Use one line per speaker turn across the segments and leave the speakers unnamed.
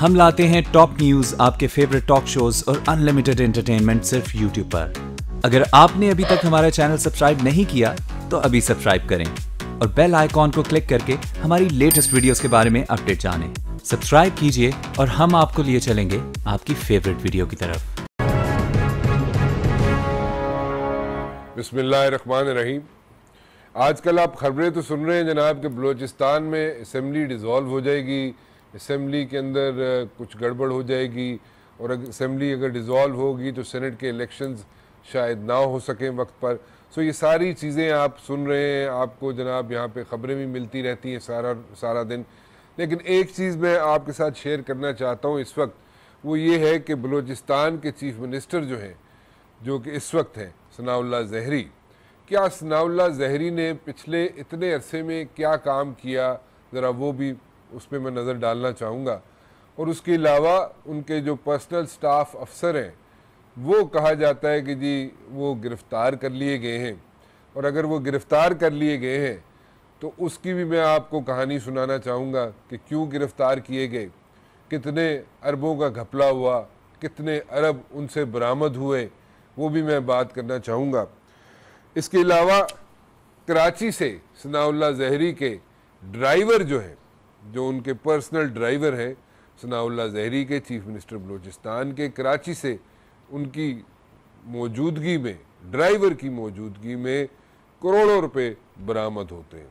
हम लाते हैं top news, आपके फेवरेट टॉक शोज और अनलिमिटेड एंटरटेनमेंट सिर्फ यूट्यूब पर। अगर आपने अभी तक हमारा चैनल सब्सक्राइब नहीं किया तो अभी सब्सक्राइब करें और बेल आइकॉन को क्लिक करके हमारी लेटेस्ट वीडियोस के बारे में अपडेट जानें। सब्सक्राइब कीजिए और हम आपको लिए चलेंगे आपकी फेवरेट वीडियो की तरफ।
बिस्मिल्लाहिर्रहमानिर्रहीम। आजकल आप खबरें तो सुन रहे हैं जनाब कि बलूचिस्तान में असम्बली डिज़ोल्व हो जाएगी, असम्बली के अंदर कुछ गड़बड़ हो जाएगी और असम्बली अगर डिज़ोल्व होगी तो सेनेट के इलेक्शंस शायद ना हो सकें वक्त पर। सो ये सारी चीज़ें आप सुन रहे हैं, आपको जनाब यहाँ पे ख़बरें भी मिलती रहती हैं सारा दिन। लेकिन एक चीज़ मैं आपके साथ शेयर करना चाहता हूँ इस वक्त, वो ये है कि बलूचिस्तान के चीफ़ मिनिस्टर जो हैं, जो कि इस वक्त हैं सनाउल्लाह ज़हरी, क्या सनाउल्लाह ज़हरी ने पिछले इतने अरसे में क्या काम किया, ज़रा वो भी उस पर मैं नज़र डालना चाहूँगा। और उसके अलावा उनके जो पर्सनल स्टाफ अफसर हैं वो कहा जाता है कि जी वो गिरफ़्तार कर लिए गए हैं, और अगर वो गिरफ़्तार कर लिए गए हैं तो उसकी भी मैं आपको कहानी सुनाना चाहूँगा कि क्यों गिरफ़्तार किए गए, कितने अरबों का घपला हुआ, कितने अरब उनसे बरामद हुए, वो भी मैं बात करना चाहूँगा। इसके अलावा कराची से सनाउल्लाह ज़हरी के ड्राइवर जो हैं, जो उनके पर्सनल ड्राइवर हैं सनाउल्लाह ज़हरी के, चीफ़ मिनिस्टर बलूचिस्तान के, कराची से उनकी मौजूदगी में, ड्राइवर की मौजूदगी में करोड़ों रुपए बरामद होते हैं।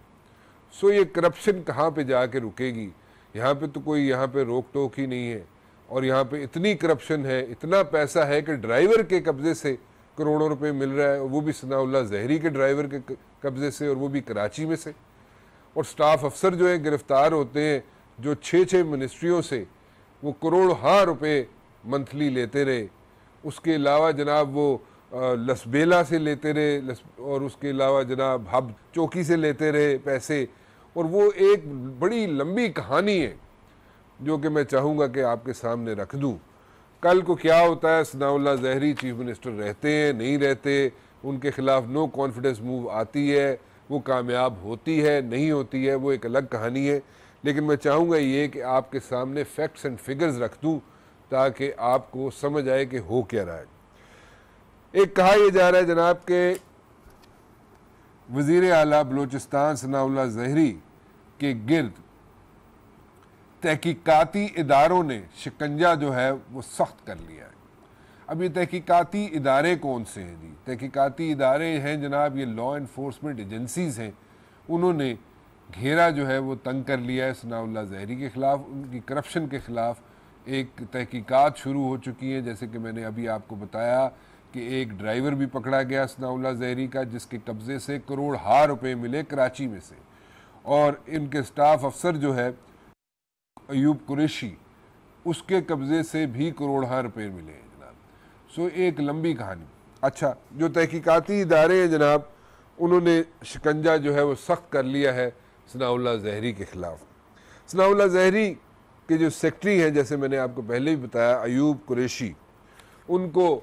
सो ये करप्शन कहाँ पे जाके रुकेगी? यहाँ पे तो कोई यहाँ पे रोक टोक ही नहीं है, और यहाँ पे इतनी करप्शन है, इतना पैसा है कि ड्राइवर के कब्ज़े से करोड़ों रुपए मिल रहा है, और वो भी सनाउल्लाह ज़हरी के ड्राइवर के कब्ज़े से, और वो भी कराची में से। और स्टाफ अफसर जो है गिरफ़्तार होते हैं, जो 6 मिनिस्ट्रियों से वो करोड़ रुपए मंथली लेते रहे। उसके अलावा जनाब वो लसबेला से लेते रहे, और उसके अलावा जनाब हब चौकी से लेते रहे पैसे, और वो एक बड़ी लंबी कहानी है जो कि मैं चाहूँगा कि आपके सामने रख दूँ। कल को क्या होता है, सनाउल्लाह ज़हरी चीफ मिनिस्टर रहते हैं, नहीं रहते, उनके ख़िलाफ़ नो कॉन्फिडेंस मूव आती है, वो कामयाब होती है, नहीं होती है, वो एक अलग कहानी है। लेकिन मैं चाहूँगा ये कि आपके सामने फैक्ट्स एंड फिगर्स रख दूँ ताकि आपको समझ आए कि हो क्या रहा है। एक कहा यह जा रहा है जनाब के वज़ीर आला बलूचिस्तान सनाउल्लाह ज़हरी के गिर्द तहकीकाती इदारों ने शिकंजा जो है वो सख्त कर लिया है। अब ये तहकीकाती इदारे कौन से हैं जी? तहकीकाती इदारे हैं जनाब, ये लॉ इन्फोर्समेंट एजेंसीज़ हैं। उन्होंने घेरा जो है वो तंग कर लिया है सनाउल्लाह ज़हरी के ख़िलाफ़, उनकी करप्शन के ख़िलाफ़ एक तहकीकात शुरू हो चुकी है। जैसे कि मैंने अभी आपको बताया कि एक ड्राइवर भी पकड़ा गया सनाउल्लाह ज़हरी का, जिसके कब्ज़े से करोड़ रुपए मिले कराची में से, और इनके स्टाफ अफसर जो है अयूब कुरैशी, उसके कब्ज़े से भी करोड़ रुपए मिले हैं जनाब। सो एक लंबी कहानी। अच्छा, जो तहकीकाती इदारे हैं जनाब, उन्होंने शिकंजा जो है वो सख्त कर लिया है सनाउल्लाह ज़हरी के ख़िलाफ़। सनाउल्लाह ज़हरी के जो सेक्रेटरी हैं, जैसे मैंने आपको पहले भी बताया, अयूब कुरैशी, उनको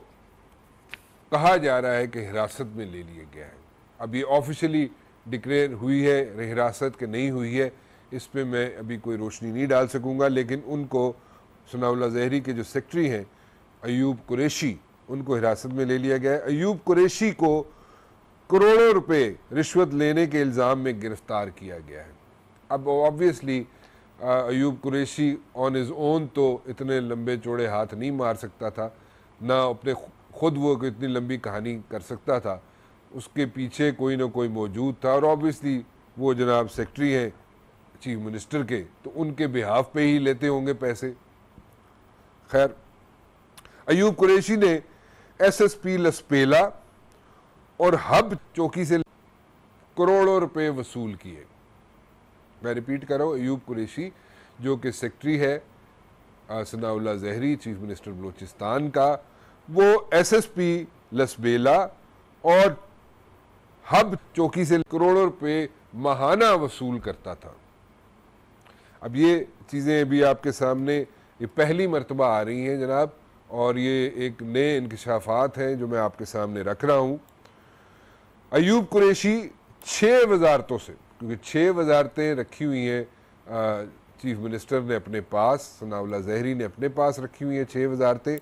कहा जा रहा है कि हिरासत में ले लिया गया है। अब ये ऑफिशियली डिक्लेयर हुई है हिरासत के नहीं हुई है, इस पे मैं अभी कोई रोशनी नहीं डाल सकूँगा, लेकिन उनको सनाउल्लाह ज़हरी के जो सेक्रेटरी हैं अयूब कुरैशी, उनको हिरासत में ले लिया गया है। अयूब कुरैशी को करोड़ों रुपए रिश्वत लेने के इल्ज़ाम में गिरफ़्तार किया गया है। अब obviously Ayub Qureshi on is own तो इतने लंबे चौड़े हाथ नहीं मार सकता था, ना अपने खुद वो इतनी लंबी कहानी कर सकता था, उसके पीछे कोई ना कोई मौजूद था, और ऑब्वियसली वो जनाब सेक्रेटरी हैं चीफ मिनिस्टर के, तो उनके बिहाफ पे ही लेते होंगे पैसे। खैर, अयूब कुरैशी ने SSP लसबेला और हब चौकी से करोड़ों रुपए वसूल किए। मैं रिपीट कर रहा हूँ, अयूब कुरैशी जो कि सेक्रेटरी है सनाउल्लाह ज़हरी चीफ मिनिस्टर बलूचिस्तान का, वो SSP लसबेला और हब चौकी से करोड़ों रुपए माहाना वसूल करता था। अब ये चीज़ें अभी आपके सामने ये पहली मरतबा आ रही हैं जनाब, और ये एक नए इंकशाफात हैं जो मैं आपके सामने रख रहा हूँ। अयूब कुरैशी 6 वजारतों से, क्योंकि 6 वजारतें रखी हुई हैं चीफ मिनिस्टर ने अपने पास, सनाउल्लाह ज़हरी ने अपने पास रखी हुई हैं 6 वजारतें।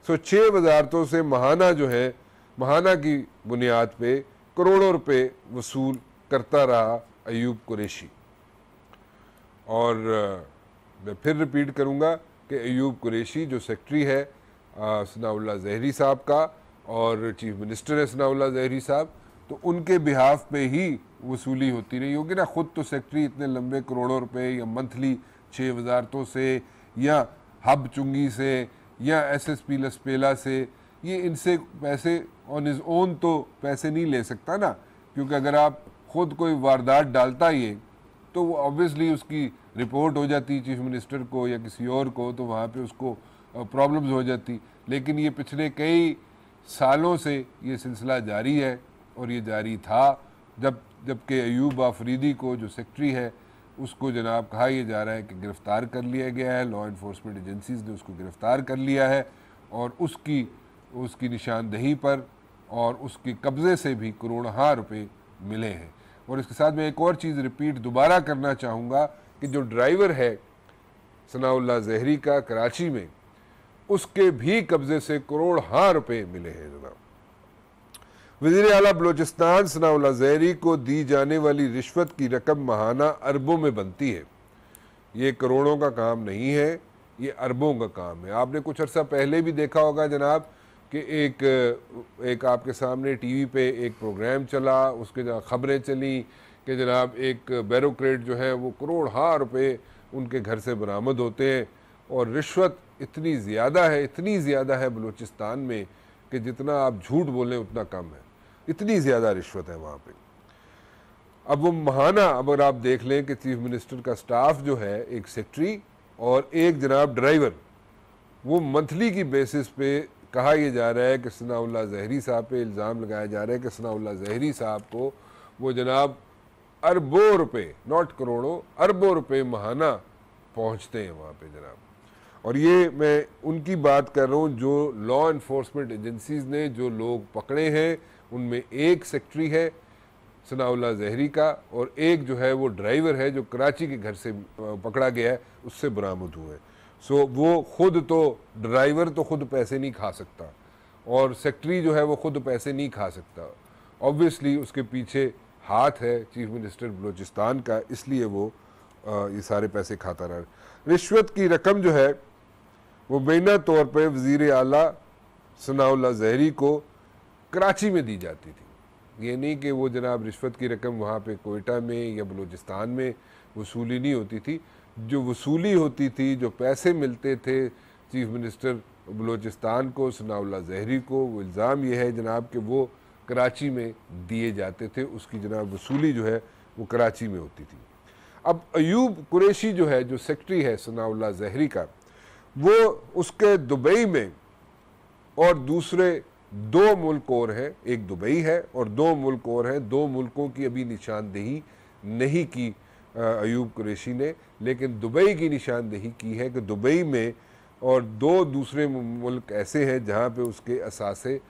सो 6 वजारतों से महाना जो है, महाना की बुनियाद पे करोड़ों रुपए वसूल करता रहा अयूब कुरैशी। और मैं फिर रिपीट करूँगा कि अयूब कुरैशी जो सेक्रेटरी है सनाउल्लाह ज़हरी साहब का और चीफ मिनिस्टर है सनाउल्लाह ज़हरी साहब, तो उनके बिहाफ पे ही वसूली होती रही होगी ना। ख़ुद तो सेक्रेटरी इतने लंबे करोड़ों रुपए या मंथली 6 वजारतों से या हब चुंगी से या SSP लसपेला से, ये इनसे पैसे ऑन इज़ ओन तो पैसे नहीं ले सकता ना, क्योंकि अगर आप ख़ुद कोई वारदात डालता ही है तो वो ऑब्वियसली उसकी रिपोर्ट हो जाती चीफ मिनिस्टर को या किसी और को, तो वहाँ पे उसको प्रॉब्लम्स हो जाती। लेकिन ये पिछले कई सालों से ये सिलसिला जारी है और ये जारी था जबकि अयूब आफरीदी को जो सेक्रेटरी है उसको जनाब कहा यह जा रहा है कि गिरफ़्तार कर लिया गया है, लॉ इन्फोर्समेंट एजेंसीज़ ने उसको गिरफ़्तार कर लिया है और उसकी निशानदही पर और उसके कब्ज़े से भी करोड़ों रुपए मिले हैं। और इसके साथ मैं एक और चीज़ रिपीट दोबारा करना चाहूँगा कि जो ड्राइवर है सनाउल्लाह ज़हरी का कराची में, उसके भी कब्ज़े से करोड़ों रुपए मिले हैं जनाब। वज़ीर आला बलोचिस्तान सनाउल्लाह ज़हरी को दी जाने वाली रिश्वत की रकम माहाना अरबों में बनती है। ये करोड़ों का काम नहीं है, ये अरबों का काम है। आपने कुछ अर्सा पहले भी देखा होगा जनाब कि एक आपके सामने टीवी पे एक प्रोग्राम चला, उसके जहाँ ख़बरें चली कि जनाब एक बैरोक्रेट जो है वो करोड़ों रुपए उनके घर से बरामद होते हैं और रिश्वत इतनी ज़्यादा है बलूचिस्तान में कि जितना आप झूठ बोलें उतना कम है, इतनी ज़्यादा रिश्वत है वहाँ पे। अब वो महाना अगर आप देख लें कि चीफ मिनिस्टर का स्टाफ जो है, एक सेक्रेटरी और एक जनाब ड्राइवर, वो मंथली की बेसिस पे कहा यह जा रहा है कि सनाउल्लाह ज़हरी साहब पे इल्ज़ाम लगाया जा रहा है कि सनाउल्लाह ज़हरी साहब को वो जनाब अरबों रुपए, नॉट करोड़ों, अरबों रुपए महाना पहुँचते हैं वहाँ पे जनाब। और ये मैं उनकी बात कर रहा हूँ जो लॉ इन्फोर्समेंट एजेंसीज़ ने जो लोग पकड़े हैं, उनमें एक सेक्रेटरी है सनाउल्लाह ज़हरी का और एक जो है वो ड्राइवर है जो कराची के घर से पकड़ा गया है, उससे बरामद हुए। सो वो खुद तो ड्राइवर तो खुद पैसे नहीं खा सकता और सेक्रेटरी जो है वो खुद पैसे नहीं खा सकता। ऑब्वियसली उसके पीछे हाथ है चीफ मिनिस्टर बलूचिस्तान का, इसलिए वो ये सारे पैसे खाता रहा। रिश्वत की रकम जो है वो मुबैना तौर पर वज़ीर आला सनाउल्लाह ज़हरी को कराची में दी जाती थी। ये नहीं कि वो जनाब रिश्वत की रकम वहाँ पे कोयटा में या बलूचिस्तान में वसूली नहीं होती थी। जो वसूली होती थी, जो पैसे मिलते थे चीफ मिनिस्टर बलूचिस्तान को, सनाउल्लाह ज़हरी को, वो इल्ज़ाम ये है जनाब कि वो कराची में दिए जाते थे, उसकी जनाब वसूली जो है वो कराची में होती थी। अब अयूब कुरैशी जो है, जो सेक्रेटरी है सनाउल्लाह ज़हरी का, वो उसके दुबई में और दूसरे 2 मुल्क और हैं, एक दुबई है और 2 मुल्क और हैं। 2 मुल्कों की अभी निशानदेही नहीं की अयूब कुरैशी ने, लेकिन दुबई की निशानदेही की है कि दुबई में और 2 दूसरे मुल्क ऐसे हैं जहाँ पे उसके असासे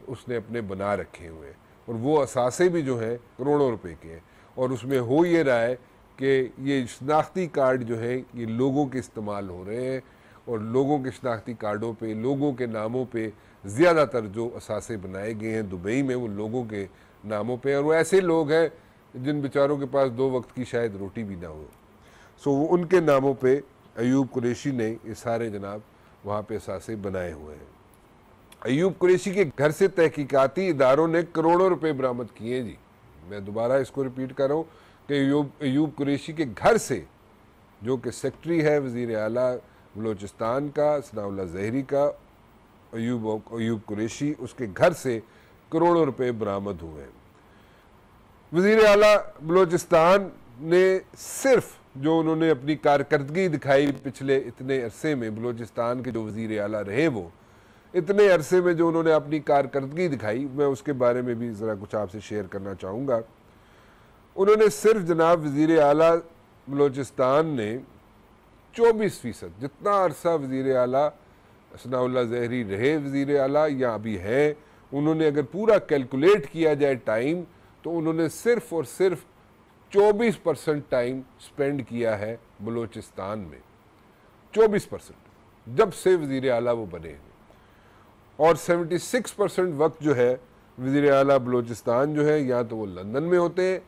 उसने अपने बना रखे हुए हैं और वो असासे भी जो हैं करोड़ों रुपए के हैं। और उसमें हो ये रहा है कि ये शनाख्ती कार्ड जो है ये लोगों के इस्तेमाल हो रहे हैं और लोगों के शनाख्ती कार्डों पे, लोगों के नामों पे ज़्यादातर जो असासे बनाए गए हैं दुबई में, वो लोगों के नामों पे, और वो ऐसे लोग हैं जिन बेचारों के पास 2 वक्त की शायद रोटी भी ना हो। सो वो उनके नामों पे अयूब कुरैशी ने ये सारे जनाब वहाँ पे असासे बनाए हुए हैं। अयूब कुरैशी के घर से तहकीकाती इदारों ने करोड़ों रुपए बरामद किए जी। मैं दोबारा इसको रिपीट कर रहा हूँ कि अयूब कुरैशी के घर से, जो कि सेक्रेटरी है वज़ीर आला बलूचिस्तान का सनाउल्लाह ज़हरी का, अयूब कुरैशी, उसके घर से करोड़ों रुपए बरामद हुए हैं। वज़ीर आला बलूचिस्तान ने सिर्फ जो उन्होंने अपनी कारकर्दगी दिखाई पिछले इतने अरसे में, बलूचिस्तान के जो वज़ीर आला रहे वो इतने अरसे में जो उन्होंने अपनी कारकर्दगी दिखाई, मैं उसके बारे में भी ज़रा कुछ आपसे शेयर करना चाहूँगा। उन्होंने सिर्फ जनाब वज़ीर आला बलूचिस्तान ने 24% जितना अरसा वज़ीर आला सनाउल्लाह ज़हरी रहे वज़ीर आला या अभी है, उन्होंने अगर पूरा कैलकुलेट किया जाए टाइम, तो उन्होंने सिर्फ और सिर्फ 24% टाइम स्पेंड किया है बलूचिस्तान में, 24% जब से वज़ीर आला वो बने हैं। और 76% वक्त जो है वज़ीर आला बलूचिस्तान जो है या तो वो लंदन में होते हैं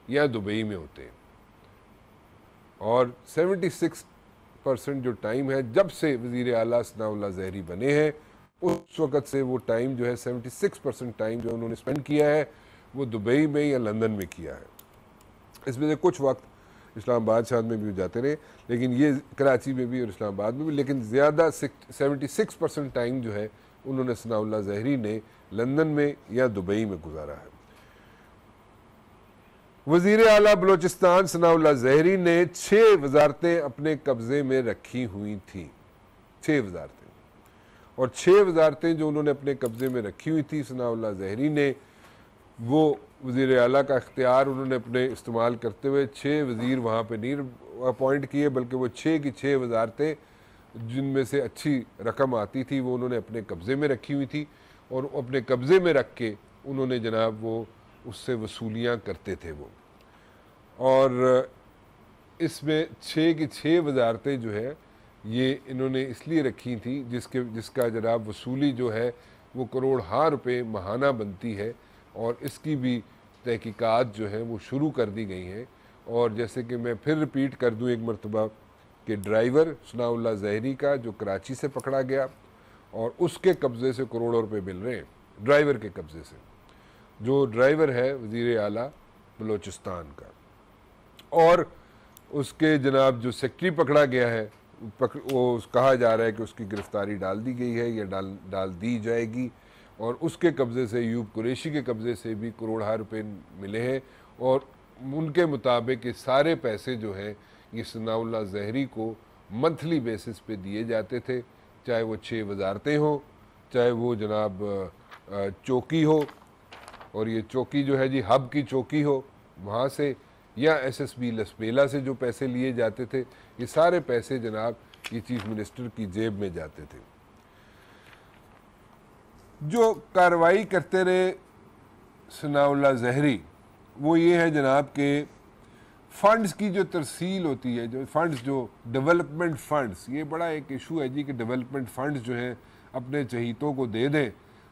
या दुबई में होते हैं। और 76% जो टाइम है जब से वज़ीर आला सनाउल्लाह ज़हरी बने हैं, उस वक़्त से वो टाइम जो है 76% टाइम जो उन्होंने स्पेंड किया है वो दुबई में या लंदन में किया है। इसमें से कुछ वक्त इस्लामाबाद शाद में भी जाते रहे, लेकिन ये कराची में भी और इस्लामाबाद में भी, लेकिन ज़्यादा 76% टाइम जो है उन्होंने सनाउल्लाह ज़हरी ने लंदन में या दुबई में गुजारा है। वज़ीर आला बलूचिस्तान सनाउल्लाह ज़हरी ने 6 वजारतें अपने कब्ज़े में रखी हुई थी, 6 वजारतें। और 6 वजारतें जो उन्होंने अपने कब्ज़े में रखी हुई थी सनाउल्लाह ज़हरी ने, वो वज़ीर आला का इख्तियार उन्होंने अपने इस्तेमाल करते हुए 6 वज़ीर वहाँ पे नहीं अपॉइंट किए, बल्कि वो 6 की 6 वजारतें जिनमें से अच्छी रकम आती थी वो उन्होंने अपने कब्ज़े में रखी हुई थी, और अपने कब्ज़े में रख के उन्होंने जनाब वो उससे वसूलियाँ करते थे वो। और इसमें 6 की 6 वजारतें जो है ये इन्होंने इसलिए रखी थी जिसका जनाब वसूली जो है वो करोड़ों रुपए माहाना बनती है, और इसकी भी तहकीकात जो है वो शुरू कर दी गई हैं। और जैसे कि मैं फिर रिपीट कर दूं एक मरतबा कि ड्राइवर सनाउल्लाह ज़हरी का जो कराची से पकड़ा गया और उसके कब्ज़े से करोड़ों रुपए मिल रहे हैं, ड्राइवर के कब्ज़े से, जो ड्राइवर है वज़ीर आला बलूचिस्तान का। और उसके जनाब जो सेक्रेटरी पकड़ा गया है वो कहा जा रहा है कि उसकी गिरफ्तारी डाल दी गई है या डाल दी जाएगी, और उसके कब्ज़े से यूब कुरैशी के कब्ज़े से भी करोड़ों रुपए मिले हैं। और उनके मुताबिक ये सारे पैसे जो हैं ये सनाउल्लाह ज़हरी को मंथली बेसिस पे दिए जाते थे, चाहे वो 6 वजारतें हों, चाहे वो जनाब चौकी हो, और ये चौकी जो है जी हब की चौकी हो वहाँ से, या SSB लसबेला से जो पैसे लिए जाते थे, ये सारे पैसे जनाब ये चीफ मिनिस्टर की जेब में जाते थे। जो कार्रवाई करते रहे सनाउल्लाह ज़हरी वो ये है जनाब के फ़ंड्स की जो तरसील होती है, जो फ़ंड्स जो डेवलपमेंट फ़ंड्स, ये बड़ा एक इशू है जी कि डेवलपमेंट फ़ंड्स जो हैं अपने चहीतों को दे दें,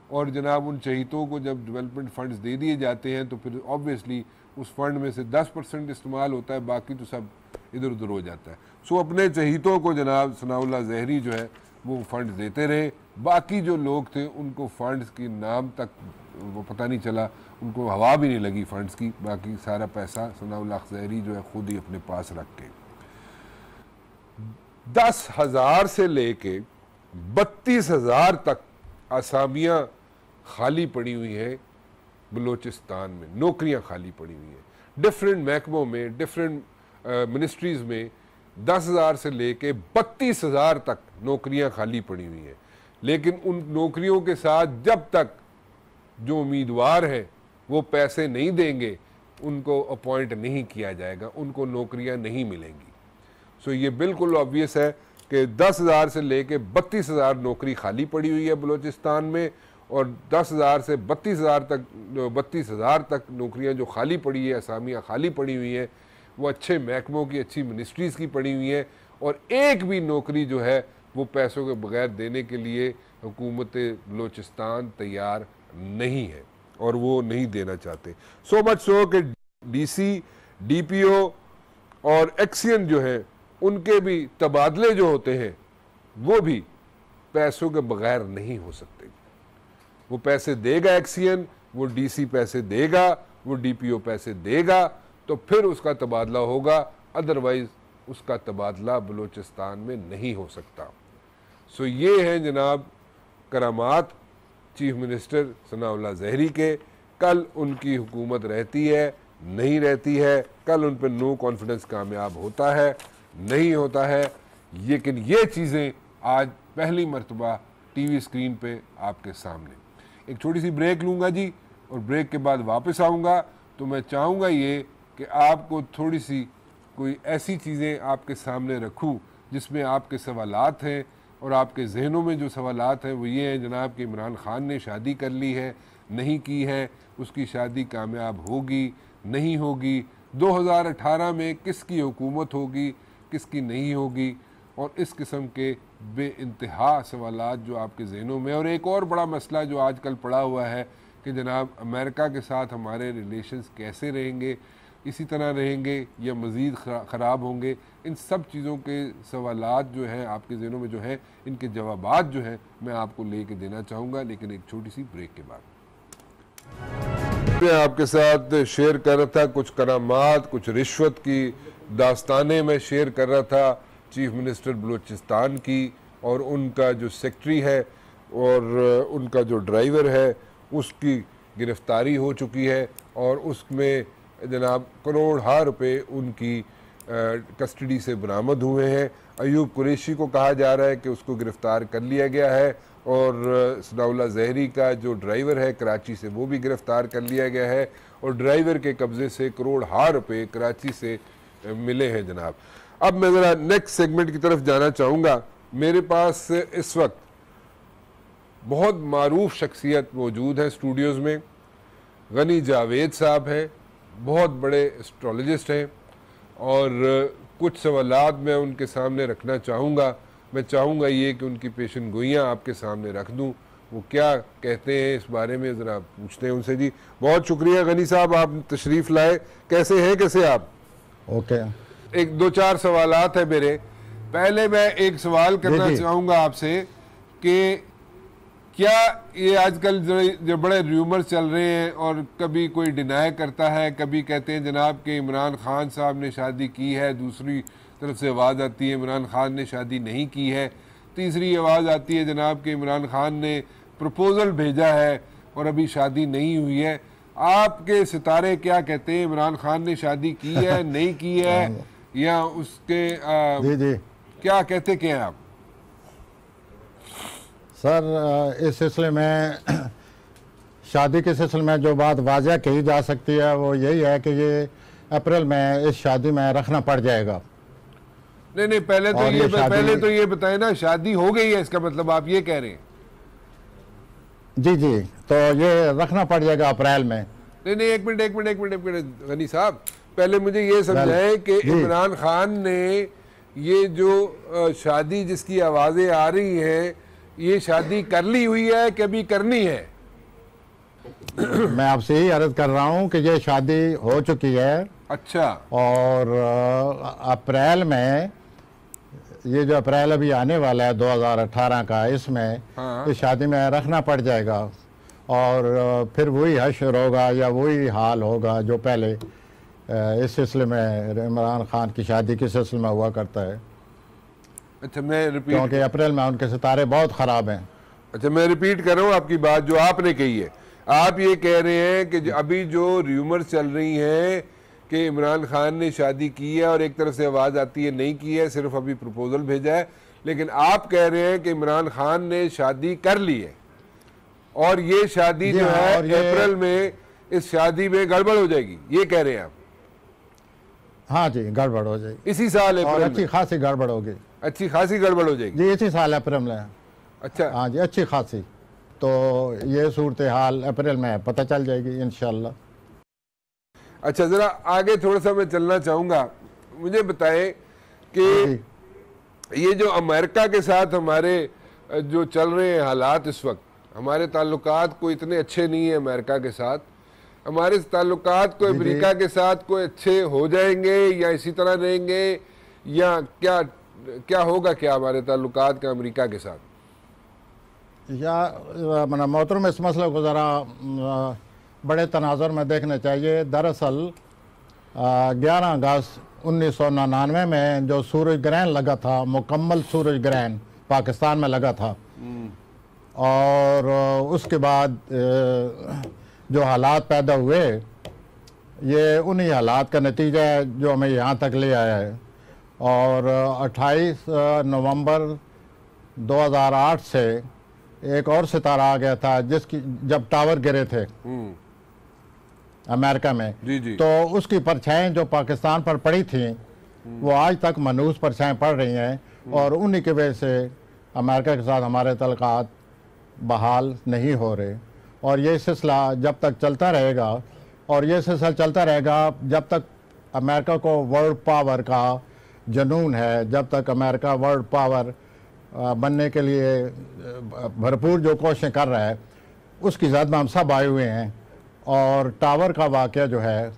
और जनाब उन चहीतों को जब डेवलपमेंट फ़ंड्स दे दिए जाते हैं तो फिर ऑब्वियसली उस फंड में से 10% इस्तेमाल होता है, बाकी तो सब इधर उधर हो जाता है। सो अपने चहीतों को जनाब सनाउल्लाह ज़हरी जो है वो फ़ंड्स देते रहे, बाकी जो लोग थे उनको फ़ंड्स की नाम तक वो पता नहीं चला, उनको हवा भी नहीं लगी फ़ंड्स की, बाकी सारा पैसा सनाउल्लाह ज़हरी जो है ख़ुद ही अपने पास रख के 10,000 से लेके 32,000 तक आसामियाँ खाली पड़ी हुई हैं बलूचिस्तान में, नौकरियां खाली पड़ी हुई हैं डिफरेंट महकमों में, डिफरेंट मिनिस्ट्रीज़ में 10,000 से लेके 32,000 तक नौकरियां खाली पड़ी हुई हैं। लेकिन उन नौकरियों के साथ जब तक जो उम्मीदवार हैं वो पैसे नहीं देंगे उनको अपॉइंट नहीं किया जाएगा, उनको नौकरियां नहीं मिलेंगी। सो ये बिल्कुल ऑब्वियस है कि 10,000 से लेके 32,000 नौकरी खाली पड़ी हुई है बलूचिस्तान में, और 10,000 से 32,000 तक नौकरियां जो खाली पड़ी है, असामियाँ खाली पड़ी हुई हैं, वो अच्छे महकमों की, अच्छी मिनिस्ट्रीज़ की पड़ी हुई हैं, और एक भी नौकरी जो है वो पैसों के बगैर देने के लिए हुकूमत बलूचिस्तान तैयार नहीं है और वो नहीं देना चाहते। सो मच सो कि DC, DPO और एक्सियन जो है उनके भी तबादले जो होते हैं वो भी पैसों के बगैर नहीं हो सकते। वो पैसे देगा एक्सियन, वो DC पैसे देगा, वो DPO पैसे देगा, तो फिर उसका तबादला होगा, अदरवाइज उसका तबादला बलूचिस्तान में नहीं हो सकता। सो ये हैं जनाब करामात चीफ मिनिस्टर सनाउल्लाह ज़हरी के। कल उनकी हुकूमत रहती है, नहीं रहती है, कल उन पर नो कॉन्फिडेंस कामयाब होता है, नहीं होता है, लेकिन ये चीज़ें आज पहली मरतबा TV स्क्रीन पे आपके सामने। एक छोटी सी ब्रेक लूँगा जी, और ब्रेक के बाद वापस आऊँगा। तो मैं चाहूँगा ये कि आपको थोड़ी सी कोई ऐसी चीज़ें आपके सामने रखूँ जिसमें आपके सवालात हैं, और आपके जहनों में जो सवालात हैं वो ये हैं जनाब कि इमरान ख़ान ने शादी कर ली है, नहीं की है, उसकी शादी कामयाब होगी, नहीं होगी, 2018 में किसकी हुकूमत होगी, किसकी नहीं होगी, और इस किस्म के बेइंतहा सवालात जो आपके ज़हनों में। और एक और बड़ा मसला जो आजकल पड़ा हुआ है कि जनाब अमेरिका के साथ हमारे रिलेशंस कैसे रहेंगे, इसी तरह रहेंगे या मज़ीद ख़राब होंगे, इन सब चीज़ों के सवालात जो हैं आपके ज़हनों में जो हैं, इनके जवाबात जो हैं मैं आपको लेके देना चाहूँगा, लेकिन एक छोटी सी ब्रेक के बाद। मैं आपके साथ शेयर कर रहा था कुछ करामात, कुछ रिश्वत की दास्तानें मैं शेयर कर रहा था चीफ मिनिस्टर बलूचिस्तान की, और उनका जो सेक्रेटरी है और उनका जो ड्राइवर है उसकी गिरफ़्तारी हो चुकी है, और उसमें जनाब करोड़ रुपए उनकी कस्टडी से बरामद हुए हैं। अयूब कुरैशी को कहा जा रहा है कि उसको गिरफ़्तार कर लिया गया है, और सनाउल्लाह ज़हरी का जो ड्राइवर है कराची से वो भी गिरफ़्तार कर लिया गया है, और ड्राइवर के कब्ज़े से करोड़ रुपए कराची से मिले हैं जनाब। अब मैं ज़रा नेक्स्ट सेगमेंट की तरफ जाना चाहूँगा। मेरे पास इस वक्त बहुत मारूफ शख्सियत मौजूद है स्टूडियोज़ में। गनी जावेद साहब हैं, बहुत बड़े एस्ट्रोलॉजिस्ट हैं, और कुछ सवालात मैं उनके सामने रखना चाहूँगा। मैं चाहूँगा ये कि उनकी पेशन गोइयाँ आपके सामने रख दूँ, वो क्या कहते हैं इस बारे में ज़रा पूछते हैं उनसे। जी बहुत शुक्रिया गनी साहब, आप तशरीफ़ लाए। कैसे हैं, कैसे आप?
ओके
एक दो चार सवालात है मेरे। पहले मैं एक सवाल करना चाहूँगा आपसे कि क्या ये आजकल जो बड़े र्यूमर चल रहे हैं, और कभी कोई डिनाई करता है, कभी कहते हैं जनाब कि इमरान खान साहब ने शादी की है, दूसरी तरफ से आवाज़ आती है इमरान खान ने शादी नहीं की है, तीसरी आवाज़ आती है जनाब कि इमरान खान ने प्रपोज़ल भेजा है और अभी शादी नहीं हुई है। आपके सितारे क्या कहते हैं, इमरान खान ने शादी की है नहीं की है, या उसके क्या कहते क्या हैं आप?
सर इस सिलसिले में शादी के सिलसिले में जो बात वाज़ह कही जा सकती है वो यही है कि ये अप्रैल में इस शादी में रखना पड़ जाएगा।
नहीं पहले तो ये बताएं ना, शादी हो गई है इसका मतलब आप ये कह रहे हैं?
जी जी, तो ये रखना पड़ जाएगा अप्रैल में।
नहीं एक मिनट गनी साहब, पहले मुझे ये समझाएं कि इमरान खान ने ये जो शादी जिसकी आवाज़ें आ रही हैं, ये शादी कर ली हुई है कि अभी करनी है?
मैं आपसे ही अर्ज कर रहा हूँ कि ये शादी हो चुकी है।
अच्छा।
और अप्रैल में, ये जो अप्रैल अभी आने वाला है 2018 का, इसमें इस शादी में रखना पड़ जाएगा, और फिर वही हश्र होगा या वही हाल होगा जो पहले इस सिलसिले में इमरान खान की शादी के सिलसिले में हुआ करता है।
अच्छा मैं रिपीट,
क्योंकि अप्रैल में उनके सितारे बहुत ख़राब हैं।
अच्छा मैं रिपीट कर रहा हूँ आपकी बात जो आपने कही है। आप ये कह रहे हैं कि अभी जो र्यूमर चल रही हैं कि इमरान खान ने शादी की है, और एक तरफ से आवाज़ आती है नहीं की है, सिर्फ अभी प्रपोजल भेजा है, लेकिन आप कह रहे हैं कि इमरान खान ने शादी कर ली है, और ये शादी जो है अप्रैल में, इस शादी में गड़बड़ हो जाएगी, ये कह रहे हैं आप?
हाँ जी, गड़बड़ हो जाएगी इसी
साल,
और अच्छी खासी गड़बड़ होगी।
अच्छी खासी गड़बड़ हो जाएगी
जी इसी साल अप्रैल में।
अच्छा
हाँ जी, अच्छी खासी। तो ये सूरत हाल अप्रैल में पता चल जाएगी इंशाल्लाह।
अच्छा ज़रा आगे थोड़ा सा मैं चलना चाहूँगा। मुझे बताएं कि ये जो अमेरिका के साथ हमारे जो चल रहे हैं हालात इस वक्त, हमारे ताल्लुकात कोई इतने अच्छे नहीं है अमेरिका के साथ। हमारे ताल्लुकात को अमेरिका के साथ कोई अच्छे हो जाएंगे या इसी तरह रहेंगे, या क्या क्या होगा क्या हमारे ताल्लुकात का अमेरिका के साथ?
या मोहतरम इस मसले को ज़रा बड़े तनाजुर में देखना चाहिए। दरअसल 11 अगस्त 1999 में जो सूरज ग्रहण लगा था, मुकम्मल सूरज ग्रहण पाकिस्तान में लगा था, और उसके बाद जो हालात पैदा हुए, ये उन्हीं हालात का नतीजा है जो हमें यहाँ तक ले आया है। और 28 नवंबर 2008 से एक और सितारा आ गया था जिसकी जब टावर गिरे थे अमेरिका में,
जी।
तो उसकी परछाएं जो पाकिस्तान पर पड़ी थी वो आज तक मनहूस परछाएं पड़ रही हैं, और उन्हीं की वजह से अमेरिका के साथ हमारे तल्लुकात बहाल नहीं हो रहे। और ये सिलसिला जब तक चलता रहेगा, और ये सिलसिला चलता रहेगा जब तक अमेरिका को वर्ल्ड पावर का जुनून है, जब तक अमेरिका वर्ल्ड पावर बनने के लिए भरपूर जो कोशिशें कर रहा है, उसकी जद में हम सब आए हुए हैं। और टावर का वाक़या जो है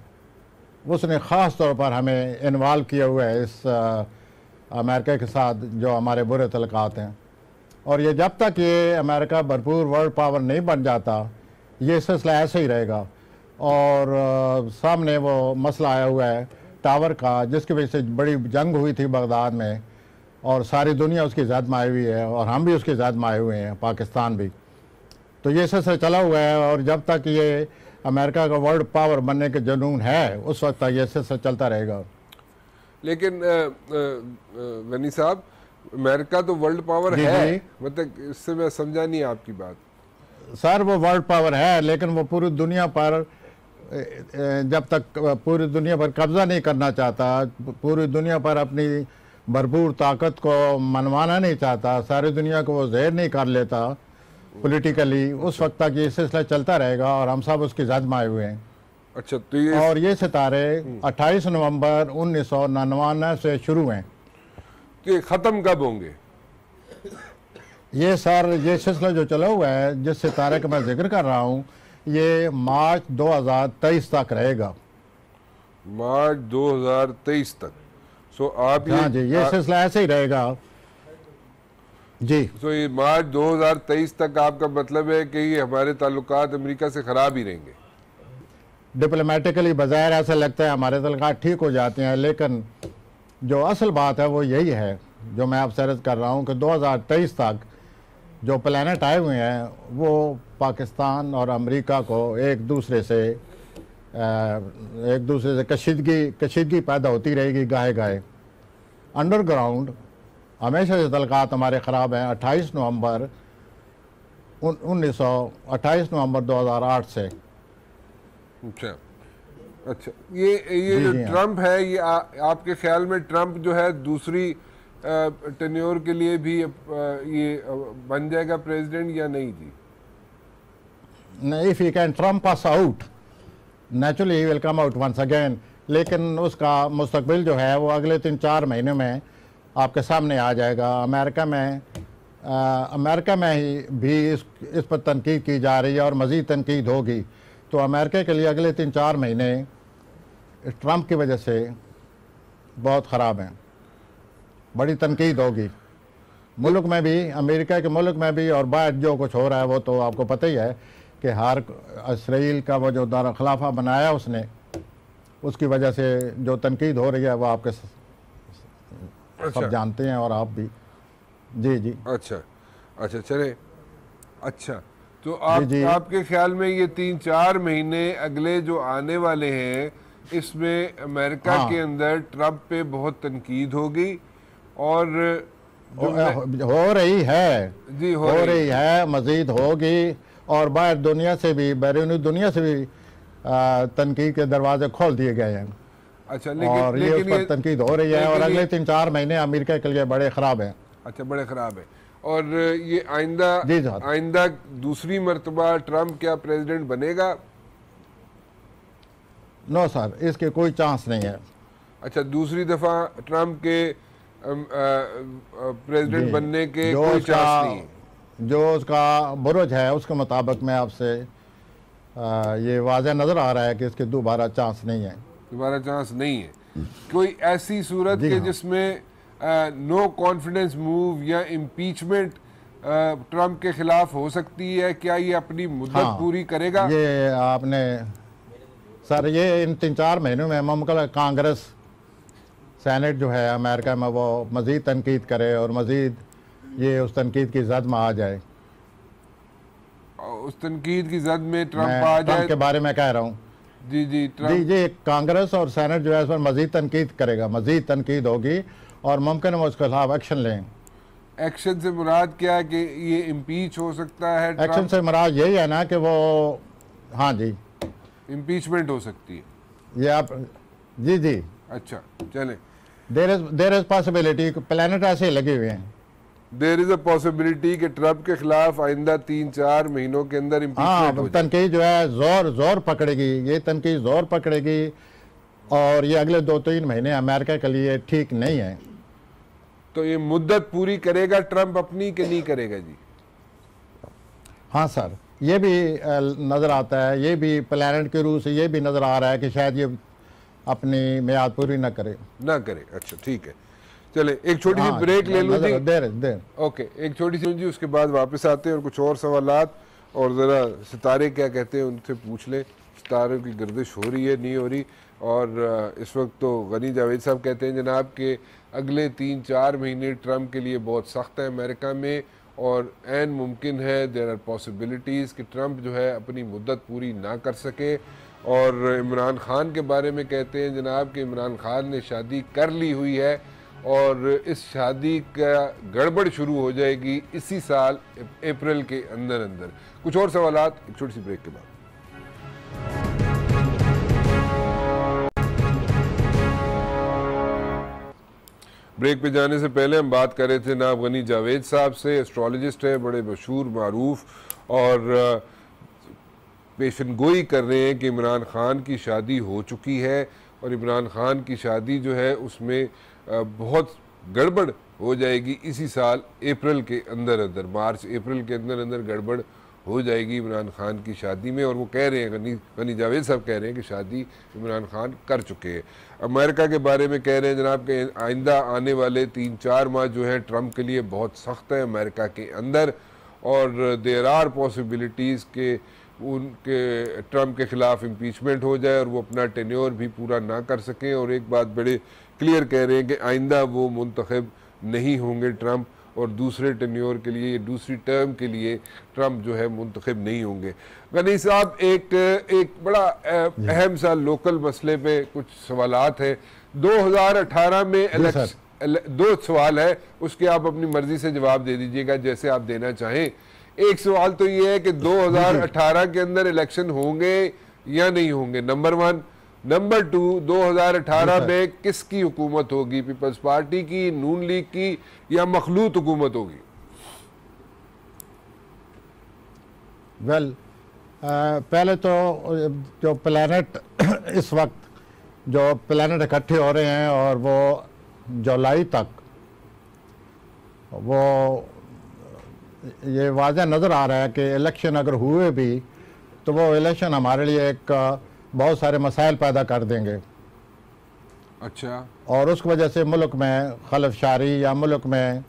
उसने ख़ास तौर पर हमें इन्वॉल्व किया हुआ है इस अमेरिका के साथ जो हमारे बुरे तल्लुकात हैं। और ये जब तक ये अमेरिका भरपूर वर्ल्ड पावर नहीं बन जाता, ये सिलसिला ऐसे ही रहेगा। और सामने वो मसला आया हुआ है टावर का, जिसकी वजह से बड़ी जंग हुई थी बगदाद में, और सारी दुनिया उसकी ज़द में आई हुई है, और हम भी उसकी ज़द में आए हुए हैं, पाकिस्तान भी। तो ये सिलसिला चला हुआ है, और जब तक ये अमेरिका का वर्ल्ड पावर बनने के जुनून है, उस वक्त तक ये सिलसिला चलता रहेगा।
लेकिन गनी साहब, अमेरिका तो वर्ल्ड पावर है, मतलब इससे मैं समझा नहीं आपकी बात।
सर, वो वर्ल्ड पावर है, लेकिन वो पूरी दुनिया पर जब तक पूरी दुनिया पर कब्जा नहीं करना चाहता, पूरी दुनिया पर अपनी भरपूर ताकत को मनवाना नहीं चाहता, सारी दुनिया को वो ज़हर नहीं कर लेता पॉलिटिकली, उस वक्त तक ये सिलसिला चलता रहेगा, और हम सब उसकी जद में आए हुए हैं।
अच्छा, तो ये
और ये सितारे 28 नवंबर 1999 से शुरू हैं।
तो ये ख़त्म कब होंगे?
ये सर, ये सिलसिला जो चला हुआ है, जिस सितारे का मैं जिक्र कर रहा हूँ, ये मार्च 2023 तक रहेगा।
मार्च 2023 तक। सो आप
हाँ जी, ये सिलसिला ऐसे ही रहेगा जी।
सो ये मार्च 2023 तक आपका मतलब है कि ये हमारे ताल्लुकात अमेरिका से ख़राब ही रहेंगे?
डिप्लोमेटिकली बज़ाहिर ऐसा लगता है हमारे ताल्लुकात ठीक हो जाते हैं, लेकिन जो असल बात है वो यही है जो मैं आपसे अर्ज़ कर रहा हूँ कि 2023 तक जो प्लैनेट आए हुए हैं वो पाकिस्तान और अमेरिका को एक दूसरे से कशीदगी पैदा होती रहेगी गाहे गाहे। अंडरग्राउंड हमेशा से तल्लुकात हमारे ख़राब हैं। 28 नवंबर 2008 से।
अच्छा, ये जो ट्रम्प है, ये आपके ख्याल में ट्रम्प जो है दूसरी टेन्योर के लिए भी ये बन जाएगा प्रेसिडेंट या नहीं जी?
नहीं, if he can trump us out, naturally he will come out once again. लेकिन उसका मुस्तकबिल जो है वो अगले 3-4 महीने में आपके सामने आ जाएगा। अमेरिका में ही भी इस पर तनकीद की जा रही है और मज़ीद तनकीद होगी। तो अमेरिका के लिए अगले 3-4 महीने ट्रम्प की वजह से बहुत ख़राब हैं, बड़ी तनकीद होगी मुल्क में भी, अमेरिका के मुल्क में भी, और बाहर जो कुछ हो रहा है वो तो आपको पता ही है कि हर इसराइल का वो जो दार खिलाफा बनाया उसने, उसकी वजह से जो तनकीद हो रही है वो आपके सब जानते हैं, और आप भी। जी जी।
अच्छा चले। अच्छा, तो आपके ख्याल में ये 3-4 महीने अगले जो आने वाले हैं, इसमें अमेरिका के अंदर ट्रम्प पे बहुत तनकीद होगी, और
हो रही है जी, हो रही है, मजीद होगी, और बाहर दुनिया से भी, बैरूनी दुनिया से भी तनकीद के दरवाजे खोल दिए गए हैं।
अच्छा,
और ये उस पर तनकीद हो रही है, और अगले 3-4 महीने अमेरिका के लिए बड़े ख़राब हैं।
अच्छा, बड़े ख़राब है। और ये आइंदा दूसरी मर्तबा ट्रम्प क्या प्रेसिडेंट बनेगा?
नो सर, इसके कोई चांस नहीं है।
अच्छा, दूसरी दफ़ा ट्रम्प के प्रेसिडेंट बनने के कोई चांस नहीं?
जो उसका बुरुज है उसके मुताबिक मैं आपसे ये वाज़ह नज़र आ रहा है कि इसके दोबारा चांस नहीं है।
दोबारा चांस नहीं है। कोई ऐसी सूरत के जिसमें नो कॉन्फिडेंस मूव या इम्पीचमेंट ट्रम्प के खिलाफ हो सकती है? क्या ये अपनी मुद्दत पूरी करेगा?
ये आपने सर, ये इन 3-4 महीनों में मुमकिन कांग्रेस सेनेट जो है अमेरिका में वो मज़ीद तनकीद करे, और मज़ीद ये उस तनकीद की जद में आ जाए।
उस तनकीद की जद में ट्रम्प आ जाए?
ट्रम्प के बारे में कह रहा हूँ।
जी,
कांग्रेस और सेनेट जो है इस पर मज़ीद तनकीद करेगा, मज़ीद तनकीद होगी, और मुमकिन है वो उसके खिलाफ एक्शन लें।
एक्शन से मुराद क्या है कि ये इम्पीच हो सकता है?
एक्शन से मुराद यही है ना कि वो, हाँ जी,
इम्पीचमेंट हो सकती है
ये आप जी।
अच्छा, चले।
देयर इज पॉसिबिलिटी, प्लैनेट ऐसे लगे हुए हैं।
देयर इज अ पॉसिबिलिटी कि ट्रम्प के खिलाफ आइंदा 3-4 महीनों के अंदर इम्पीचमेंट हो जाए।
तनकीद जो है जोर पकड़ेगी, ये तनकीद जोर पकड़ेगी, और ये अगले 2-3 महीने अमेरिका के लिए ठीक नहीं है।
तो ये मुद्दत पूरी करेगा ट्रंप अपनी कि नहीं करेगा जी?
हाँ सर, ये भी नज़र आता है, ये भी प्लानट के रूप से ये भी नज़र आ रहा है कि शायद ये अपनी मियाद पूरी ना करे।
अच्छा ठीक है, चले एक छोटी सी ब्रेक ले लूँ जी।
देर
ओके, एक छोटी सी जी, उसके बाद वापस आते हैं और कुछ और सवालात और ज़रा सितारे क्या कहते हैं उनसे पूछ लें। सितारों की गर्दिश हो रही है नहीं हो रही? और इस वक्त तो गनी जावेद साहब कहते हैं जनाब के अगले 3-4 महीने ट्रंप के लिए बहुत सख्त है अमेरिका में, और ऐन मुमकिन है, देयर आर पॉसिबिलिटीज़ कि ट्रंप जो है अपनी मुद्दत पूरी ना कर सके। और इमरान खान के बारे में कहते हैं जनाब कि इमरान खान ने शादी कर ली हुई है और इस शादी का गड़बड़ शुरू हो जाएगी इसी साल अप्रैल के अंदर अंदर। कुछ और सवालात एक छोटी सी ब्रेक के बाद। ब्रेक पे जाने से पहले हम बात कर रहे थे जनाब गनी जावेद साहब से, एस्ट्रोलॉजिस्ट है, बड़े मशहूर मारूफ, और पेशन गोई कर रहे हैं कि इमरान खान की शादी हो चुकी है और इमरान खान की शादी जो है उसमें बहुत गड़बड़ हो जाएगी इसी साल अप्रैल के अंदर अंदर, मार्च अप्रैल के अंदर अंदर गड़बड़ हो जाएगी इमरान खान की शादी में। और वो कह रहे हैं, गनी जावेद साहब कह रहे हैं कि शादी इमरान खान कर चुके हैं। अमेरिका के बारे में कह रहे हैं जनाब के आइंदा आने वाले 3-4 माह जो है ट्रंप के लिए बहुत सख्त है अमेरिका के अंदर, और देयर आर पॉसिबिलिटीज़ के उनके ट्रंप के ख़िलाफ़ इम्पीचमेंट हो जाए और वो अपना टेन्योर भी पूरा ना कर सकें। और एक बात बड़े क्लियर कह रहे हैं कि आइंदा वो मुंतखब नहीं होंगे ट्रंप, और दूसरे टेन्योर के लिए, दूसरी टर्म के लिए ट्रंप जो है मुंतखब नहीं होंगे। गनी साहब, एक बड़ा अहम सा लोकल मसले पे कुछ सवालात हैं। 2018 में इलेक्शन, 2 सवाल है, उसके आप अपनी मर्जी से जवाब दे दीजिएगा जैसे आप देना चाहें। एक सवाल तो ये है कि 2018 के अंदर इलेक्शन होंगे या नहीं होंगे, नंबर 1। नंबर 2, 2018 में किसकी हुकूमत होगी, पीपल्स पार्टी की, नून लीग की, या मखलूत हुकूमत होगी?
वेल, पहले तो जो प्लैनेट इस वक्त जो प्लैनेट इकट्ठे हो रहे हैं और वो जुलाई तक वो ये वाज़ह नज़र आ रहा है कि इलेक्शन अगर हुए भी तो वो इलेक्शन हमारे लिए एक बहुत सारे मसाइल पैदा कर देंगे।
अच्छा।
और उसकी वजह से मुल्क में खलफशारी या मुल्क में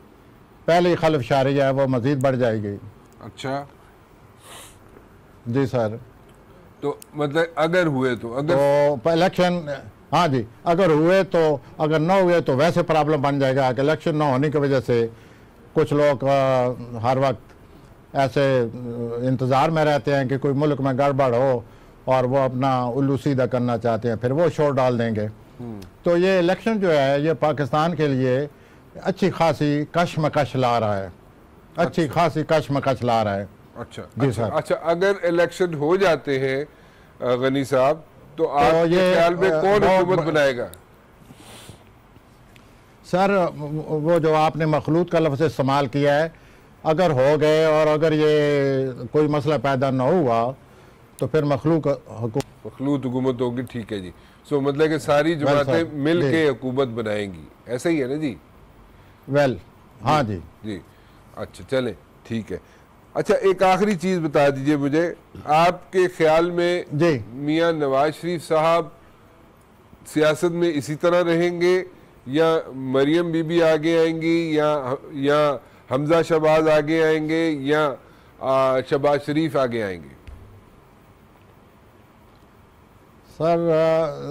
पहले ही खलफशारी है वो मज़ीद बढ़ जाएगी।
अच्छा
जी सर।
तो मतलब अगर हुए तो
इलेक्शन, हाँ जी, अगर हुए तो, अगर ना हुए तो वैसे प्रॉब्लम बन जाएगा कि इलेक्शन ना होने की वजह से कुछ लोग हर वक्त ऐसे इंतज़ार में रहते हैं कि कोई मुल्क में गड़बड़ हो और वो अपना उल्लू सीधा करना चाहते हैं, फिर वो शोर डाल देंगे। तो ये इलेक्शन जो है ये पाकिस्तान के लिए अच्छी खासी कशमकश ला रहा है, अच्छी खासी कशमकश ला रहा है।
अच्छा
जी
अच्छा,
सर।
अच्छा, अगर इलेक्शन हो जाते हैं गनी साहब तो आपके ख्याल में कौन हुकूमत बनाएगा?
सर, वो जो आपने मखलूत का लफ्ज़ इस्तेमाल किया है, अगर हो गए और अगर ये कोई मसला पैदा ना हुआ तो फिर मखलूत
हुकूमत होगी। ठीक है जी। सो मतलब कि सारी जमातें मिल के हुकूमत बनाएंगी, ऐसा ही है ना जी?
वेल, हाँ जी
जी। अच्छा चलें, ठीक है। अच्छा, एक आखिरी चीज़ बता दीजिए मुझे, आपके ख्याल में
जी
मियाँ नवाज शरीफ साहब सियासत में इसी तरह रहेंगे या मरियम बीबी आगे आएंगी या हमजा शहबाज आगे आएंगे या शहबाज शरीफ आगे आएंगे?
सर,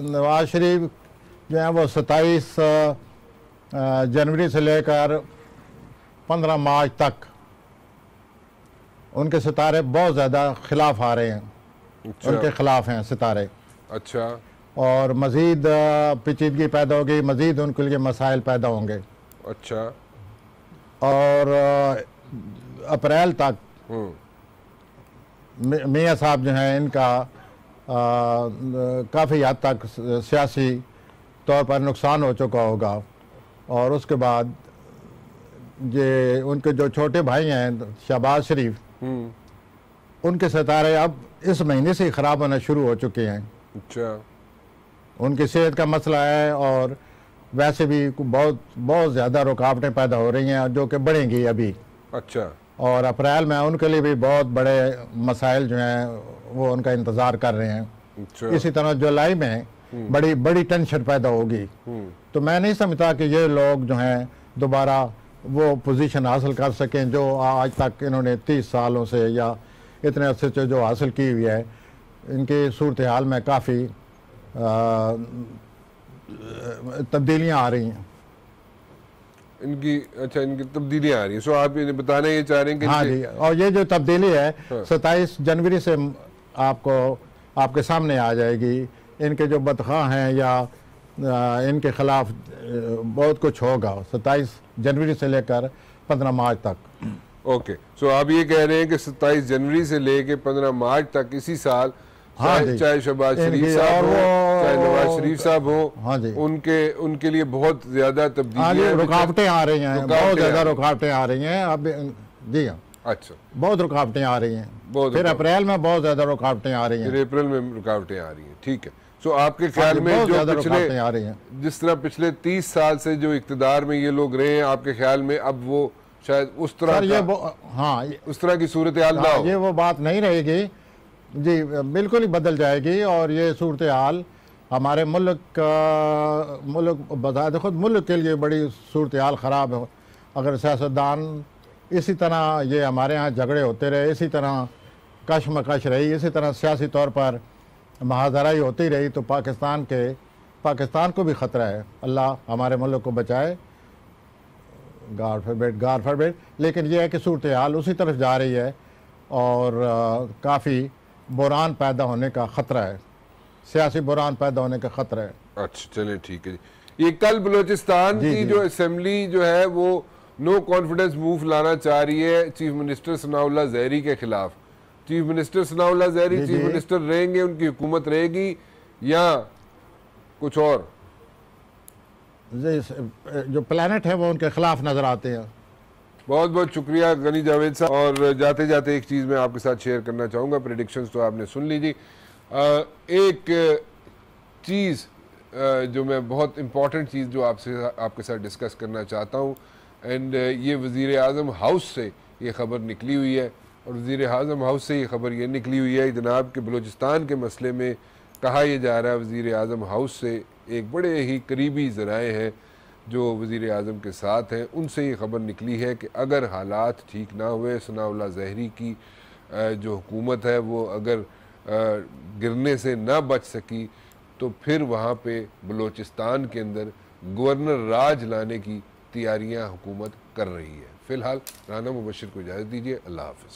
नवाज शरीफ जो है वो 27 जनवरी से लेकर 15 मार्च तक उनके सितारे बहुत ज़्यादा खिलाफ आ रहे हैं। अच्छा। उनके खिलाफ हैं सितारे।
अच्छा।
और मज़ीद पेचीदगी पैदा होगी, मज़ीद उनके लिए मसाइल पैदा होंगे।
अच्छा।
और अप्रैल तक मियाँ साहब जो हैं इनका काफ़ी हद तक सियासी तौर पर नुकसान हो चुका होगा। और उसके बाद ये उनके जो छोटे भाई हैं शहबाज शरीफ, उनके सितारे अब इस महीने से ही ख़राब होना शुरू हो चुके हैं।
अच्छा।
उनकी सेहत का मसला है, और वैसे भी बहुत बहुत ज़्यादा रुकावटें पैदा हो रही हैं जो कि बढ़ेंगी अभी।
अच्छा।
और अप्रैल में उनके लिए भी बहुत बड़े मसाइल जो हैं वो उनका इंतज़ार कर रहे हैं।
अच्छा।
इसी तरह जुलाई में बड़ी बड़ी टेंशन पैदा होगी। तो मैं नहीं समझता कि ये लोग जो हैं दोबारा वो पोजीशन हासिल कर सकें जो आज तक इन्होंने 30 सालों से या इतने अरसे से जो हासिल की हुई है। इनकी सूरत हाल में काफ़ी तब्दीलियाँ आ रही हैं
इनकी। अच्छा, इनकी तब्दीलियाँ आ रही हैं। सो आप ये बताने ये चाह रहे हैं कि
हाँ जी, और ये जो तब्दीली है 27 जनवरी से आपके सामने आ जाएगी। इनके जो बदख़्वाह हैं या इनके ख़िलाफ़ बहुत कुछ होगा 27 जनवरी से लेकर 15 मार्च तक।
ओके, सो आप ये कह रहे हैं कि 27 जनवरी से लेकर 15 मार्च तक इसी साल,
हाँ
चाहे शहबाज शरीफ साहब हो, चाहे नवाज शरीफ साहब हो,
हाँ जी,
उनके लिए बहुत ज्यादा तब्दीलियां,
रुकावटें आ रही हैं, बहुत ज़्यादा रुकावटें आ रही हैं अब। जी हाँ,
अच्छा,
बहुत रुकावटें आ रही हैं। फिर अप्रैल में बहुत ज़्यादा रुकावटें आ रही हैं।
फिर अप्रैल में रुकावटें आ रही हैं। ठीक है। सो आपके ख्याल में जो पिछले
आ रही हैं,
जिस तरह पिछले 30 साल से जो इक़्तिदार में ये लोग रहे हैं, आपके ख्याल में अब वो शायद उस तरह उस तरह की सूरत हाल ना हो?
ये वो बात नहीं रहेगी जी, बिल्कुल ही बदल जाएगी। और ये सूरत हाल हमारे मुल्क बता खुद मुल्क के लिए बड़ी सूरत हाल ख़राब है। अगर सियासतदान इसी तरह ये हमारे यहाँ झगड़े होते रहे, इसी तरह कशमकश रही, इसी तरह सियासी तौर पर महाजराई होती रही, तो पाकिस्तान को भी ख़तरा है। अल्लाह हमारे मुल्क को बचाए, गॉड फॉरबिड। लेकिन यह है कि सूरत हाल उसी तरफ जा रही है और काफ़ी बुरान पैदा होने का ख़तरा है, सियासी बुरान पैदा होने का ख़तरा है।
अच्छा, चलें, ठीक है जी। ये कल बलूचिस्तान की जो असेंबली जो है वो नो कॉन्फिडेंस मूव लाना चाह रही है चीफ मिनिस्टर सनाउल्लाह ज़हरी के खिलाफ। Chief minister Sanaullah Zehri chief minister रहेंगे, उनकी हुकूमत रहेगी या कुछ और?
जो प्लानट है वो उनके खिलाफ नजर आते हैं।
बहुत बहुत शुक्रिया गनी जावेद साहब। और जाते जाते एक चीज़ मैं आपके साथ शेयर करना चाहूँगा। प्रेडिक्शंस तो आपने सुन लीजिए। एक चीज़ जो मैं बहुत इम्पॉर्टेंट चीज़ जो आपके साथ डिस्कस करना चाहता हूँ, एंड ये वज़ीर आज़म हाउस से ये ख़बर निकली हुई है। और वज़ीर आज़म हाउस से ये ख़बर ये निकली हुई है जनाब कि बलूचिस्तान के मसले में कहा यह जा रहा है, वज़ीर आज़म हाउस से एक बड़े ही करीबी ज़राए हैं जो वज़ीर आज़म के साथ हैं, उनसे ये ख़बर निकली है कि अगर हालात ठीक ना हुए, सनाउल्लाह ज़हरी की जो हुकूमत है वो अगर गिरने से ना बच सकी, तो फिर वहाँ पे बलूचिस्तान के अंदर गवर्नर राज लाने की तैयारियाँ हुकूमत कर रही है। फ़िलहाल राना मुबशिर को इजाज़त दीजिए। अल्लाह हाफ़िज़।